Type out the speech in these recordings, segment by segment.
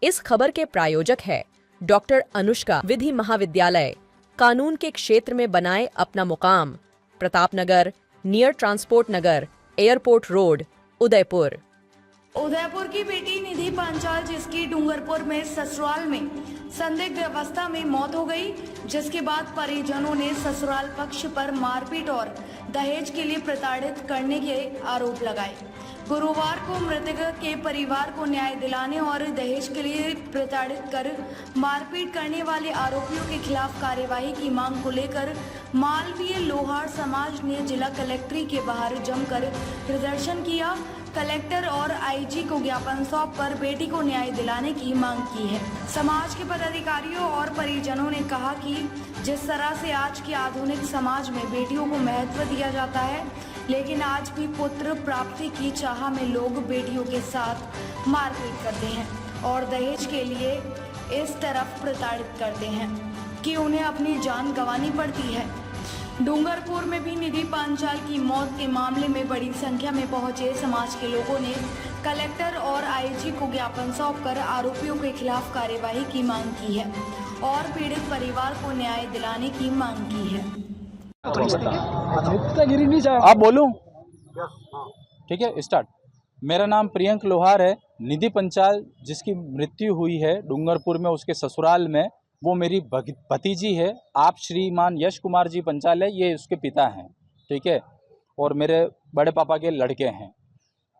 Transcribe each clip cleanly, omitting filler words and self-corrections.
इस खबर के प्रायोजक है डॉक्टर अनुष्का विधि महाविद्यालय। कानून के क्षेत्र में बनाए अपना मुकाम। प्रतापनगर, नियर ट्रांसपोर्ट नगर, एयरपोर्ट रोड, उदयपुर। उदयपुर की बेटी निधि पांचाल, जिसकी डूंगरपुर में ससुराल में संदिग्ध अवस्था में मौत हो गई, जिसके बाद परिजनों ने ससुराल पक्ष पर मारपीट और दहेज के लिए प्रताड़ित करने के आरोप लगाए। गुरुवार को मृतक के परिवार को न्याय दिलाने और दहेज के लिए प्रताड़ित कर मारपीट करने वाले आरोपियों के खिलाफ कार्यवाही की मांग को लेकर मालवीय लोहार समाज ने जिला कलेक्ट्री के बाहर जमकर प्रदर्शन किया। कलेक्टर और आईजी को ज्ञापन सौंप कर बेटी को न्याय दिलाने की मांग की है। समाज के पदाधिकारियों और परिजनों ने कहा कि जिस तरह से आज के आधुनिक समाज में बेटियों को महत्व दिया जाता है, लेकिन आज भी पुत्र प्राप्ति की चाह में लोग बेटियों के साथ मारपीट करते हैं और दहेज के लिए इस तरफ प्रताड़ित करते हैं कि उन्हें अपनी जान गंवानी पड़ती है। डूंगरपुर में भी निधि पांचाल की मौत के मामले में बड़ी संख्या में पहुंचे समाज के लोगों ने कलेक्टर और आईजी को ज्ञापन सौंपकर आरोपियों के खिलाफ कार्यवाही की मांग की है और पीड़ित परिवार को न्याय दिलाने की मांग की है। आप बोलूं? ठीक है, स्टार्ट। मेरा नाम प्रियंक लोहार है। निधि पंचाल जिसकी मृत्यु हुई है डूंगरपुर में उसके ससुराल में, वो मेरी भतीजी है। आप श्रीमान यश कुमार जी पंचाल है, ये उसके पिता हैं, ठीक है, और मेरे बड़े पापा के लड़के हैं।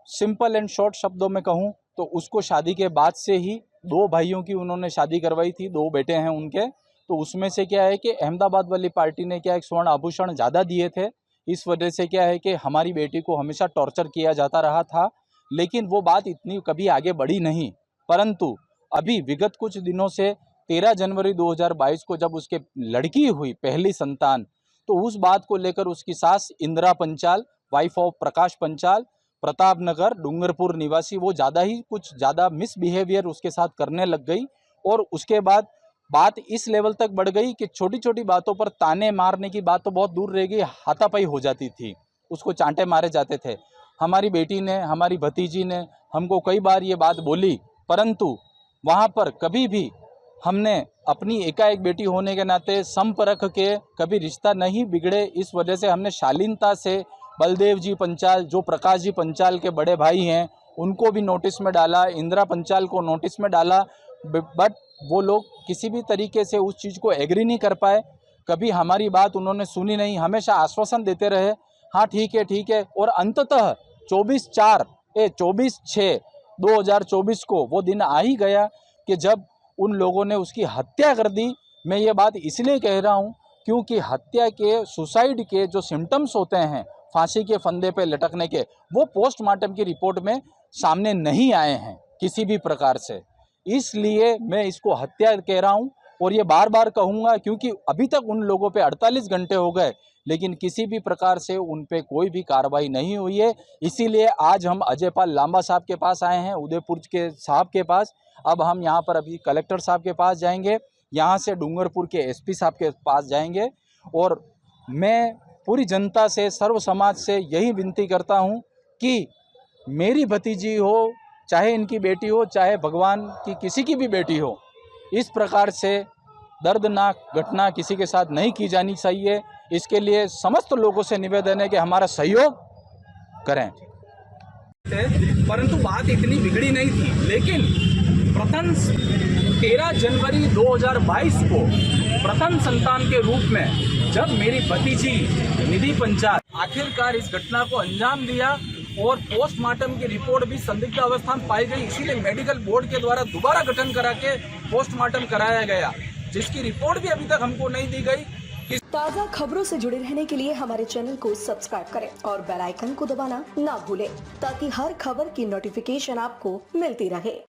सिंपल एंड शॉर्ट शब्दों में कहूँ तो उसको शादी के बाद से ही 2 भाइयों की उन्होंने शादी करवाई थी, 2 बेटे हैं उनके। तो उसमें से क्या है कि अहमदाबाद वाली पार्टी ने क्या एक स्वर्ण आभूषण ज़्यादा दिए थे, इस वजह से क्या है कि हमारी बेटी को हमेशा टॉर्चर किया जाता रहा था, लेकिन वो बात इतनी कभी आगे बढ़ी नहीं। परंतु अभी विगत कुछ दिनों से 13 जनवरी 2022 को जब उसके लड़की हुई, पहली संतान, तो उस बात को लेकर उसकी सास इंदिरा पंचाल, वाइफ ऑफ प्रकाश पंचाल, प्रतापनगर डूंगरपुर निवासी, वो कुछ ज़्यादा मिसबिहेवियर उसके साथ करने लग गई। और उसके बाद बात इस लेवल तक बढ़ गई कि छोटी छोटी बातों पर ताने मारने की बात तो बहुत दूर रह गई, हाथापाई हो जाती थी, उसको चांटे मारे जाते थे। हमारी बेटी ने, हमारी भतीजी ने हमको कई बार ये बात बोली, परंतु वहाँ पर कभी भी हमने अपनी एकाएक बेटी होने के नाते संपर्क के कभी रिश्ता नहीं बिगड़े। इस वजह से हमने शालीनता से बलदेव जी पंचाल, जो प्रकाश जी पंचाल के बड़े भाई हैं, उनको भी नोटिस में डाला, इंदिरा पंचाल को नोटिस में डाला, बट वो लोग किसी भी तरीके से उस चीज़ को एग्री नहीं कर पाए। कभी हमारी बात उन्होंने सुनी नहीं, हमेशा आश्वासन देते रहे, हाँ ठीक है। और अंततः 24/6/2024 को वो दिन आ ही गया कि जब उन लोगों ने उसकी हत्या कर दी। मैं ये बात इसलिए कह रहा हूँ क्योंकि हत्या के, सुसाइड के जो सिम्टम्स होते हैं फांसी के फंदे पे लटकने के, वो पोस्टमार्टम की रिपोर्ट में सामने नहीं आए हैं किसी भी प्रकार से। इसलिए मैं इसको हत्या कह रहा हूँ और ये बार बार कहूँगा, क्योंकि अभी तक उन लोगों पे 48 घंटे हो गए, लेकिन किसी भी प्रकार से उन पे कोई भी कार्रवाई नहीं हुई है। इसीलिए आज हम अजय पाल लांबा साहब के पास आए हैं, उदयपुर के साहब के पास। अब हम यहाँ पर अभी कलेक्टर साहब के पास जाएंगे, यहाँ से डूंगरपुर के एसपी साहब के पास जाएंगे। और मैं पूरी जनता से, सर्व समाज से यही विनती करता हूँ कि मेरी भतीजी हो, चाहे इनकी बेटी हो, चाहे भगवान की किसी की भी बेटी हो, इस प्रकार से दर्दनाक घटना किसी के साथ नहीं की जानी चाहिए। इसके लिए समस्त लोगों से निवेदन है कि हमारा सहयोग करें। परंतु बात इतनी बिगड़ी नहीं थी, लेकिन प्रथम 13 जनवरी 2022 को प्रथम संतान के रूप में जब मेरी भतीजी निधि पंचाल आखिरकार इस घटना को अंजाम दिया और पोस्टमार्टम की रिपोर्ट भी संदिग्ध अवस्था में पाई गई, इसीलिए मेडिकल बोर्ड के द्वारा दोबारा गठन करा के पोस्टमार्टम कराया गया, जिसकी रिपोर्ट भी अभी तक हमको नहीं दी गई। ताज़ा खबरों से जुड़े रहने के लिए हमारे चैनल को सब्सक्राइब करें और बेल आइकन को दबाना ना भूलें, ताकि हर खबर की नोटिफिकेशन आपको मिलती रहे।